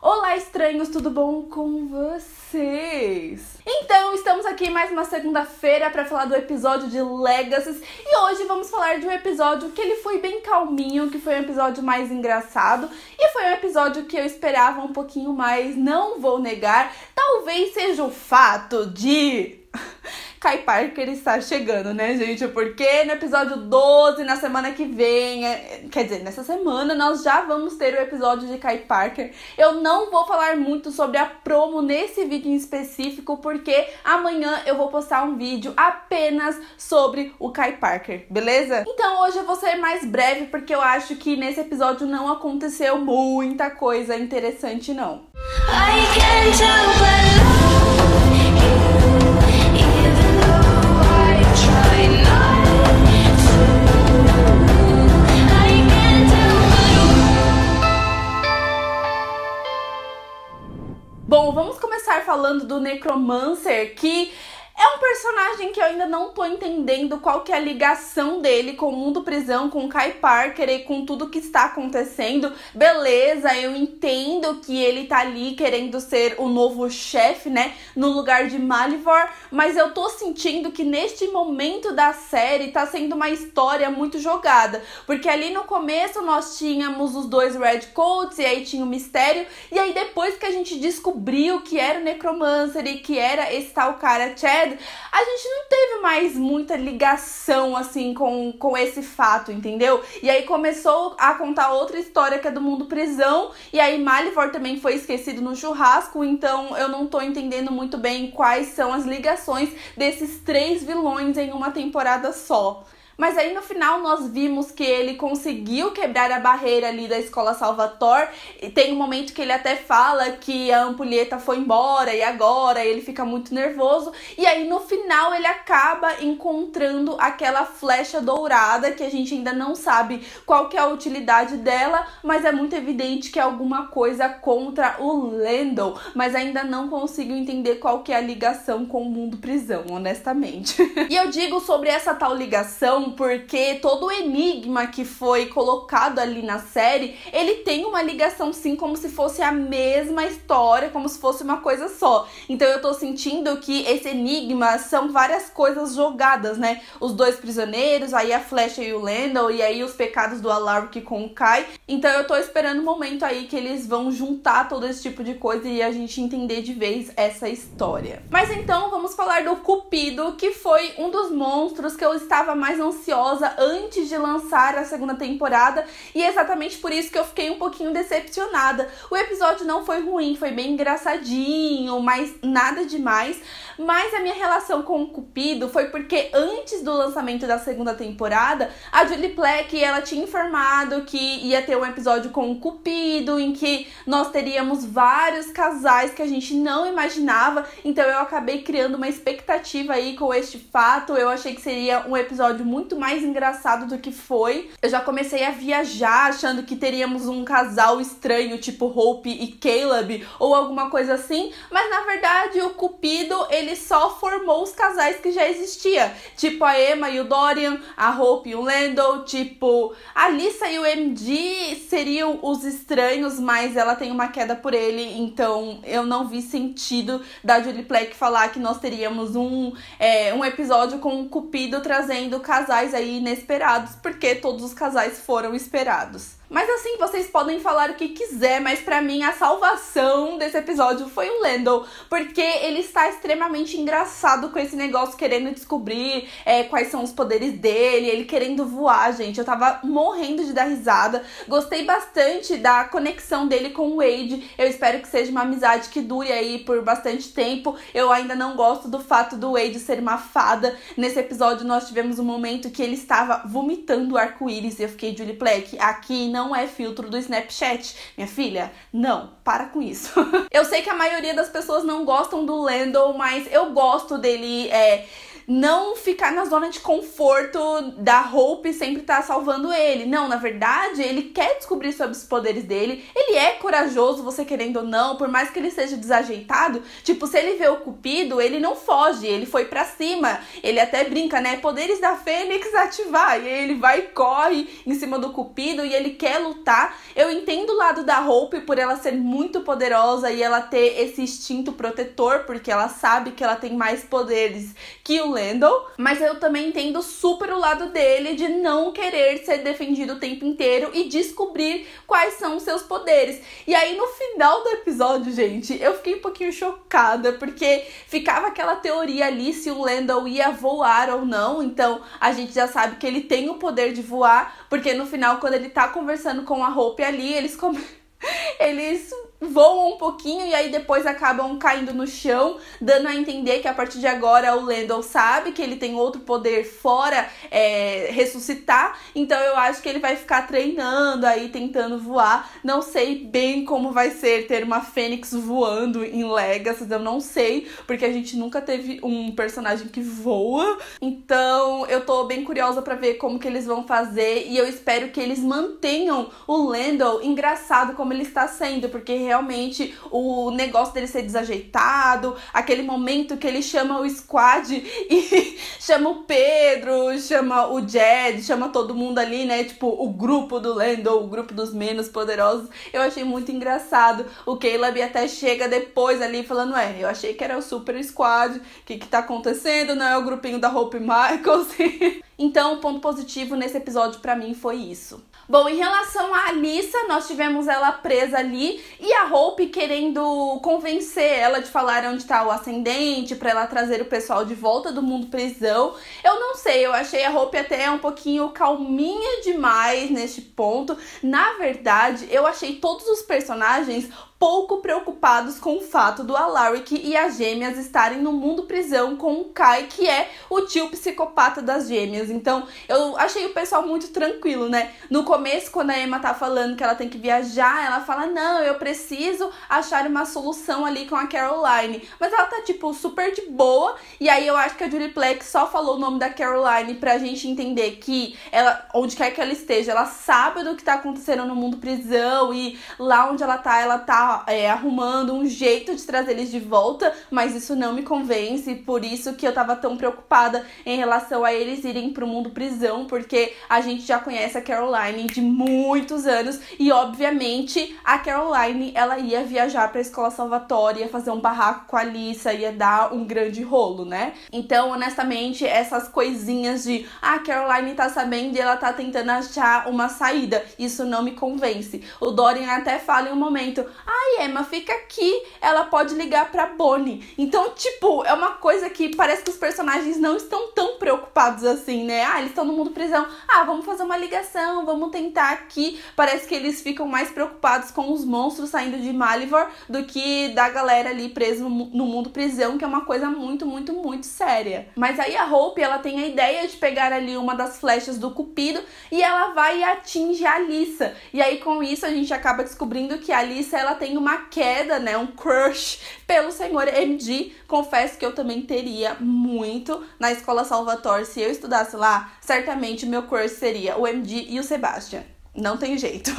Olá, estranhos, tudo bom com vocês? Então, estamos aqui mais uma segunda-feira para falar do episódio de Legacies e hoje vamos falar de um episódio que ele foi bem calminho, que foi um episódio mais engraçado e foi um episódio que eu esperava um pouquinho mais, não vou negar. Talvez seja o fato de Kai Parker está chegando, né, gente? Porque no episódio 12, na semana que vem, quer dizer, nessa semana, nós já vamos ter o episódio de Kai Parker. Eu não vou falar muito sobre a promo nesse vídeo em específico, porque amanhã eu vou postar um vídeo apenas sobre o Kai Parker, beleza? Então hoje eu vou ser mais breve, porque eu acho que nesse episódio não aconteceu muita coisa interessante, não. Bom, vamos começar falando do Necromancer, que é um personagem que eu ainda não tô entendendo qual que é a ligação dele com o mundo prisão, com o Kai Parker e com tudo que está acontecendo. Beleza, eu entendo que ele tá ali querendo ser o novo chefe, né, no lugar de Malivor, mas eu tô sentindo que neste momento da série tá sendo uma história muito jogada, porque ali no começo nós tínhamos os dois Redcoats e aí tinha o mistério, e aí depois que a gente descobriu que era o Necromancer e que era esse tal cara Chad, a gente não teve mais muita ligação, assim, com esse fato, entendeu? E aí começou a contar outra história que é do mundo prisão, e aí Malivor também foi esquecido no churrasco, então eu não tô entendendo muito bem quais são as ligações desses três vilões em uma temporada só. Mas aí no final nós vimos que ele conseguiu quebrar a barreira ali da Escola Salvator. E tem um momento que ele até fala que a Ampulheta foi embora e agora ele fica muito nervoso. E aí no final ele acaba encontrando aquela flecha dourada que a gente ainda não sabe qual que é a utilidade dela, mas é muito evidente que é alguma coisa contra o Lando. Mas ainda não consigo entender qual que é a ligação com o mundo prisão, honestamente. E eu digo sobre essa tal ligação porque todo o enigma que foi colocado ali na série, ele tem uma ligação sim, como se fosse a mesma história, como se fosse uma coisa só. Então eu tô sentindo que esse enigma são várias coisas jogadas, né? Os dois prisioneiros, aí a Flecha e o Lando, e aí os pecados do Alaric com o Kai. Então eu tô esperando um momento aí que eles vão juntar todo esse tipo de coisa e a gente entender de vez essa história. Mas então vamos falar do Cupido, que foi um dos monstros que eu estava mais ansiosa antes de lançar a segunda temporada, e é exatamente por isso que eu fiquei um pouquinho decepcionada. O episódio não foi ruim, foi bem engraçadinho, mas nada demais. Mas a minha relação com o Cupido foi porque antes do lançamento da segunda temporada, a Julie Plec, ela tinha informado que ia ter um episódio com o Cupido, em que nós teríamos vários casais que a gente não imaginava, então eu acabei criando uma expectativa aí com este fato. Eu achei que seria um episódio muito mais engraçado do que foi. Eu já comecei a viajar achando que teríamos um casal estranho, tipo Hope e Caleb, ou alguma coisa assim, mas na verdade o Cupido, ele só formou os casais que já existia, tipo a Emma e o Dorian, a Hope e o Lando, tipo a Lisa e o MD seriam os estranhos, mas ela tem uma queda por ele, então eu não vi sentido da Julie Plec falar que nós teríamos um episódio com o Cupido trazendo casais aí inesperados, porque todos os casais foram esperados. Mas assim, vocês podem falar o que quiser, mas pra mim a salvação desse episódio foi o Lando, porque ele está extremamente engraçado com esse negócio, querendo descobrir quais são os poderes dele, ele querendo voar, gente. Eu tava morrendo de dar risada, gostei bastante da conexão dele com o Wade. Eu espero que seja uma amizade que dure aí por bastante tempo. Eu ainda não gosto do fato do Wade ser uma fada. Nesse episódio nós tivemos um momento que ele estava vomitando o arco-íris e eu fiquei, Julie Plec, aqui não é filtro do Snapchat, minha filha, não, para com isso. Eu sei que a maioria das pessoas não gostam do Lando, mas eu gosto dele não ficar na zona de conforto da Hope sempre tá salvando ele. Não, na verdade, ele quer descobrir sobre os poderes dele. Ele é corajoso, você querendo ou não, por mais que ele seja desajeitado. Tipo, se ele vê o Cupido, ele não foge, ele foi pra cima. Ele até brinca, né? Poderes da Fênix ativar. E aí ele vai e corre em cima do Cupido e ele quer lutar. Eu entendo o lado da Hope por ela ser muito poderosa e ela ter esse instinto protetor, porque ela sabe que ela tem mais poderes que o Lando, mas eu também entendo super o lado dele de não querer ser defendido o tempo inteiro e descobrir quais são os seus poderes. E aí no final do episódio, gente, eu fiquei um pouquinho chocada, porque ficava aquela teoria ali se o Lando ia voar ou não. Então a gente já sabe que ele tem o poder de voar, porque no final, quando ele tá conversando com a Hope ali, eles voam um pouquinho e aí depois acabam caindo no chão, dando a entender que a partir de agora o Lando sabe que ele tem outro poder fora ressuscitar. Então eu acho que ele vai ficar treinando aí, tentando voar. Não sei bem como vai ser ter uma Fênix voando em Legacy, eu não sei, porque a gente nunca teve um personagem que voa. Então eu tô bem curiosa pra ver como que eles vão fazer, e eu espero que eles mantenham o Lando engraçado como ele está sendo, porque realmente o negócio dele ser desajeitado, aquele momento que ele chama o squad e chama o Pedro, chama o Jed, chama todo mundo ali, né, tipo o grupo do Lando, o grupo dos menos poderosos, eu achei muito engraçado. O Caleb até chega depois ali falando, eu achei que era o Super Squad, o que tá acontecendo, não é o grupinho da Hope Michaels. Então, o ponto positivo nesse episódio pra mim foi isso. Bom, em relação a Alyssa, nós tivemos ela presa ali e a Hope querendo convencer ela de falar onde tá o ascendente, pra ela trazer o pessoal de volta do mundo prisão. Eu não sei, eu achei a Hope até um pouquinho calminha demais neste ponto. Na verdade, eu achei todos os personagens pouco preocupados com o fato do Alaric e as gêmeas estarem no mundo prisão com o Kai, que é o tio psicopata das gêmeas. Então, eu achei o pessoal muito tranquilo, né? No começo, quando a Emma tá falando que ela tem que viajar, ela fala, não, eu preciso achar uma solução ali com a Caroline. Mas ela tá, tipo, super de boa. E aí, eu acho que a Julie Plec só falou o nome da Caroline pra gente entender que ela, onde quer que ela esteja, ela sabe do que tá acontecendo no mundo prisão. E lá onde ela tá arrumando um jeito de trazer eles de volta, mas isso não me convence, por isso que eu tava tão preocupada em relação a eles irem pro mundo prisão, porque a gente já conhece a Caroline de muitos anos e obviamente a Caroline, ela ia viajar pra Escola Salvatore, ia fazer um barraco com a Alyssa, ia dar um grande rolo, né? Então, honestamente, essas coisinhas de a Caroline tá sabendo e ela tá tentando achar uma saída, isso não me convence. O Dorian até fala em um momento, ai, Emma, fica aqui, ela pode ligar pra Bonnie. Então, tipo, é uma coisa que parece que os personagens não estão tão preocupados assim, né? Ah, eles estão no mundo prisão, vamos fazer uma ligação, vamos tentar aqui. Parece que eles ficam mais preocupados com os monstros saindo de Malivor do que da galera ali presa no mundo prisão, que é uma coisa muito, muito, muito séria. Mas aí a Hope, ela tem a ideia de pegar ali uma das flechas do Cupido e ela vai e atinge a Alyssa. E aí, com isso, a gente acaba descobrindo que a Alyssa, ela tem uma queda, né, um crush pelo senhor MD. Confesso que eu também teria muito na Escola Salvatore. Se eu estudasse lá, certamente meu crush seria o MD e o Sebastian. Não tem jeito.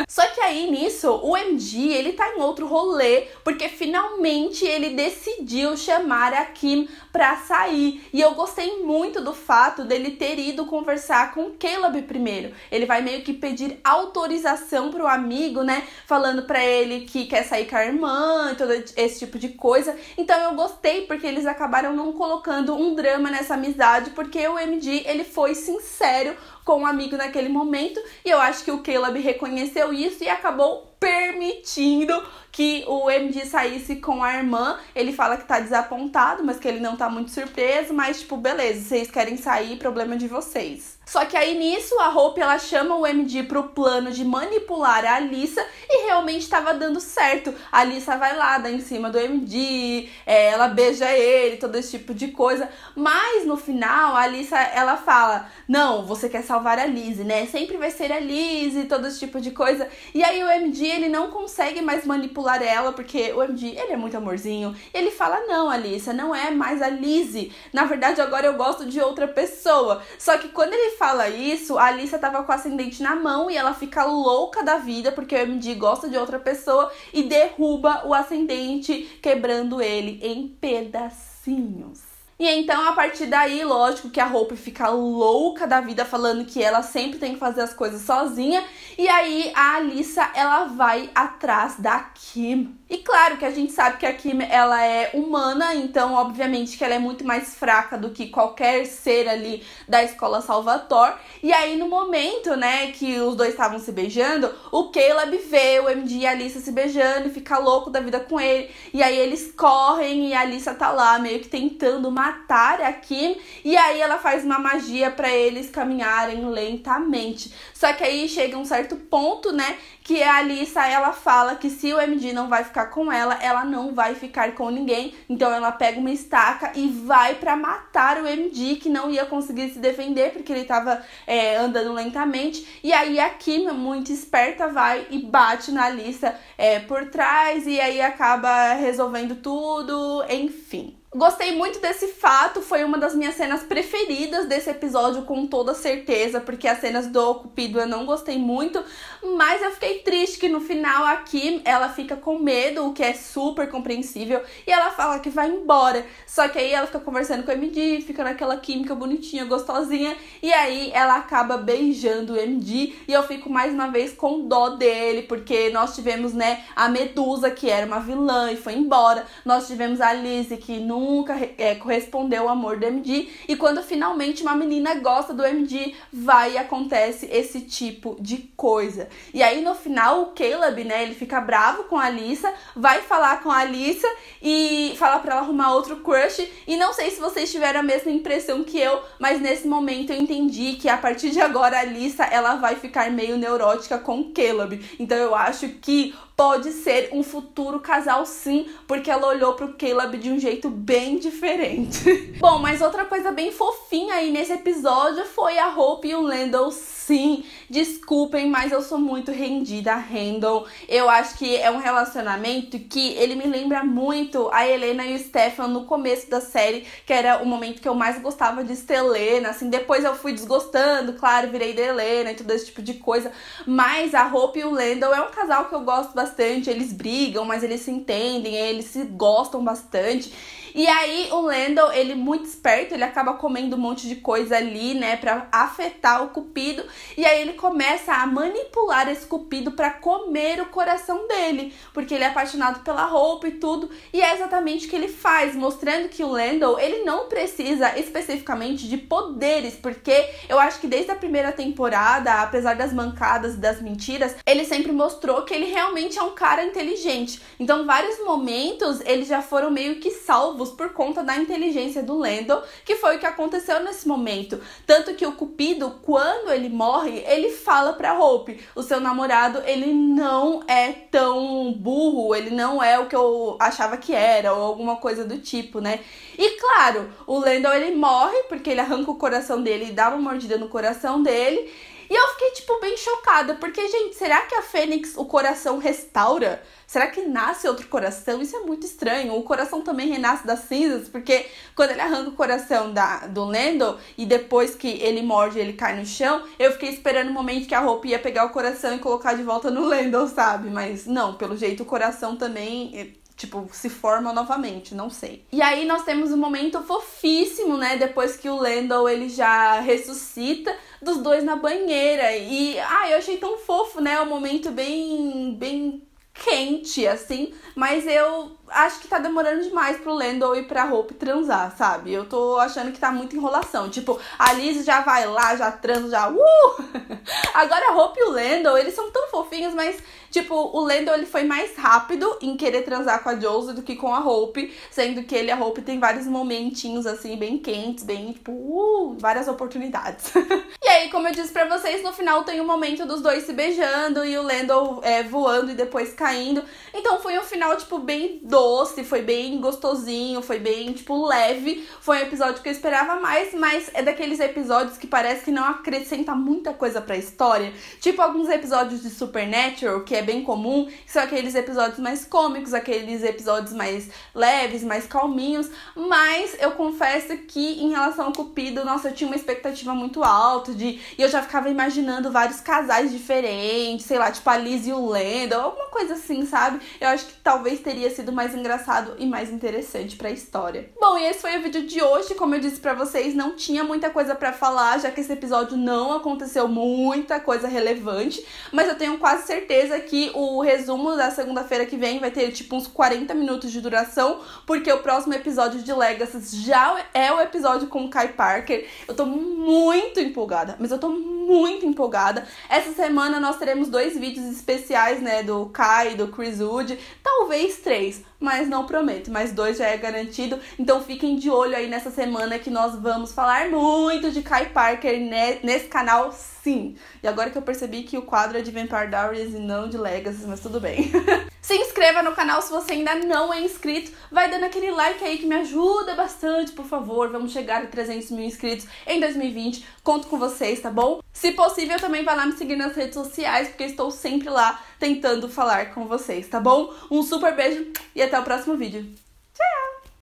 Só que aí, nisso, o MD, ele tá em outro rolê, porque finalmente ele decidiu chamar a Kim pra sair. E eu gostei muito do fato dele ter ido conversar com o Caleb primeiro. Ele vai meio que pedir autorização pro amigo, né? Falando pra ele que quer sair com a irmã e todo esse tipo de coisa. Então eu gostei, porque eles acabaram não colocando um drama nessa amizade, porque o MD, ele foi sincero com o amigo naquele momento, e eu acho que o Caleb reconheceu isso e acabou permitindo que o MD saísse com a irmã. Ele fala que tá desapontado, mas que ele não tá muito surpreso, mas tipo, beleza, vocês querem sair, problema de vocês. Só que aí nisso, a Hope, ela chama o MD pro plano de manipular a Alyssa e realmente tava dando certo. A Alyssa vai lá, dá em cima do MD, ela beija ele, todo esse tipo de coisa. Mas no final, a Alyssa, ela fala, não, você quer salvar a Lizzie, né? Sempre vai ser a Lizzie, todo esse tipo de coisa. E aí o MD, ele não consegue mais manipular ela, porque o MD, ele é muito amorzinho. E ele fala, não, Alissa, não é mais a Lizzie. Na verdade, agora eu gosto de outra pessoa. Só que quando ele fala isso, a Alissa tava com o ascendente na mão e ela fica louca da vida, porque o MD gosta de outra pessoa e derruba o ascendente, quebrando ele em pedacinhos. E então, a partir daí, lógico que a Hope fica louca da vida, falando que ela sempre tem que fazer as coisas sozinha. E aí, a Alissa, ela vai atrás da Kim. E claro que a gente sabe que a Kim, ela é humana, então, obviamente, que ela é muito mais fraca do que qualquer ser ali da Escola Salvatore. E aí, no momento, né, que os dois estavam se beijando, o Caleb vê o MD e a Alissa se beijando e fica louco da vida com ele. E aí, eles correm e a Alissa tá lá, meio que tentando matar a Kim, e aí ela faz uma magia pra eles caminharem lentamente. Só que aí chega um certo ponto, né, que a Alissa, ela fala que se o MD não vai ficar com ela não vai ficar com ninguém. Então ela pega uma estaca e vai pra matar o MD, que não ia conseguir se defender, porque ele tava andando lentamente. E aí a Kim, muito esperta, vai e bate na Alissa por trás, e aí acaba resolvendo tudo, enfim. Gostei muito desse fato, foi uma das minhas cenas preferidas desse episódio, com toda certeza, porque as cenas do Cupido eu não gostei muito, mas eu fiquei triste que no final a Kim, ela fica com medo, o que é super compreensível, e ela fala que vai embora, só que aí ela fica conversando com o MD, fica naquela química bonitinha, gostosinha, e aí ela acaba beijando o MD, e eu fico mais uma vez com dó dele, porque nós tivemos, né, a Medusa, que era uma vilã e foi embora, nós tivemos a Lizzie, que nunca correspondeu ao amor do MD, e quando finalmente uma menina gosta do MD, vai e acontece esse tipo de coisa. E aí no final o Caleb, né, ele fica bravo com a Alissa, vai falar com a Alissa e fala pra ela arrumar outro crush, e não sei se vocês tiveram a mesma impressão que eu, mas nesse momento eu entendi que a partir de agora a Alissa, ela vai ficar meio neurótica com o Caleb, então eu acho que pode ser um futuro casal sim, porque ela olhou pro Caleb de um jeito bem diferente. Bom, mas outra coisa bem fofinha aí nesse episódio foi a Hope e o Landon. Sim, desculpem, mas eu sou muito rendida a Randall. Eu acho que é um relacionamento que ele me lembra muito a Helena e o Stefan no começo da série, que era o momento que eu mais gostava de ser Helena, assim, depois eu fui desgostando, claro, virei da Helena e todo esse tipo de coisa, mas a Hope e o Landon é um casal que eu gosto bastante, eles brigam, mas eles se entendem, eles se gostam bastante. E aí o Landon, ele muito esperto, ele acaba comendo um monte de coisa ali, né, pra afetar o Cupido, e aí ele começa a manipular esse Cupido pra comer o coração dele, porque ele é apaixonado pela Hope e tudo, e é exatamente o que ele faz, mostrando que o Landon, ele não precisa especificamente de poderes, porque eu acho que desde a primeira temporada, apesar das mancadas e das mentiras, ele sempre mostrou que ele realmente é um cara inteligente. Então, vários momentos, eles já foram meio que salvos por conta da inteligência do Landon, que foi o que aconteceu nesse momento. Tanto que o Cupido, quando ele morre, ele fala pra Hope, o seu namorado, ele não é tão burro, ele não é o que eu achava que era, ou alguma coisa do tipo, né? E claro, o Landon, ele morre, porque ele arranca o coração dele e dá uma mordida no coração dele. E eu fiquei, tipo, bem chocada, porque, gente, será que a Fênix, o coração restaura? Será que nasce outro coração? Isso é muito estranho. O coração também renasce das cinzas, porque quando ele arranca o coração do Landon e depois que ele morde, ele cai no chão, eu fiquei esperando o momento que a Hope ia pegar o coração e colocar de volta no Landon, sabe? Mas não, pelo jeito o coração também, tipo, se forma novamente, não sei. E aí nós temos um momento fofíssimo, né? Depois que o Landon, ele já ressuscita, dos dois na banheira. E, eu achei tão fofo, né? Um momento bem quente, assim. Mas eu acho que tá demorando demais pro Landon e pra Hope transar, sabe? Eu tô achando que tá muita enrolação. Tipo, a Liz já vai lá, já transa, já... Agora a Hope e o Landon, eles são tão fofinhos, mas... Tipo, o Landon, ele foi mais rápido em querer transar com a Josie do que com a Hope, sendo que ele e a Hope tem vários momentinhos, assim, bem quentes, bem, tipo, várias oportunidades. E aí aí, como eu disse pra vocês, no final tem o momento dos dois se beijando e o Landon voando e depois caindo. Então foi um final, tipo, bem doce, foi bem gostosinho, foi bem, tipo, leve. Foi um episódio que eu esperava mais, mas é daqueles episódios que parece que não acrescenta muita coisa pra história. Tipo alguns episódios de Supernatural, que é bem comum, que são aqueles episódios mais cômicos, aqueles episódios mais leves, mais calminhos. Mas eu confesso que em relação ao Cupido, nossa, eu tinha uma expectativa muito alta e eu já ficava imaginando vários casais diferentes, sei lá, tipo a Liz e o Landon, alguma coisa assim, sabe? Eu acho que talvez teria sido mais engraçado e mais interessante pra história. Bom, e esse foi o vídeo de hoje. Como eu disse pra vocês, não tinha muita coisa pra falar, já que esse episódio não aconteceu muita coisa relevante, mas eu tenho quase certeza que o resumo da segunda-feira que vem vai ter tipo uns 40 minutos de duração, porque o próximo episódio de Legacy já é o episódio com o Kai Parker. Eu tô muito empolgada, mas eu tô muito empolgada. Essa semana nós teremos 2 vídeos especiais, né, do Kai e do Chris Wood, talvez 3, mas não prometo, mas 2 já é garantido. Então fiquem de olho aí nessa semana que nós vamos falar muito de Kai Parker nesse canal, sim. E agora que eu percebi que o quadro é de Vampire Diaries e não de Legacy, mas tudo bem. Se inscreva no canal se você ainda não é inscrito, vai dando aquele like aí que me ajuda bastante, por favor. Vamos chegar a 300 mil inscritos em 2020, conto com vocês, tá bom? Se possível, também vai lá me seguir nas redes sociais, porque eu estou sempre lá tentando falar com vocês, tá bom? Um super beijo e até o próximo vídeo.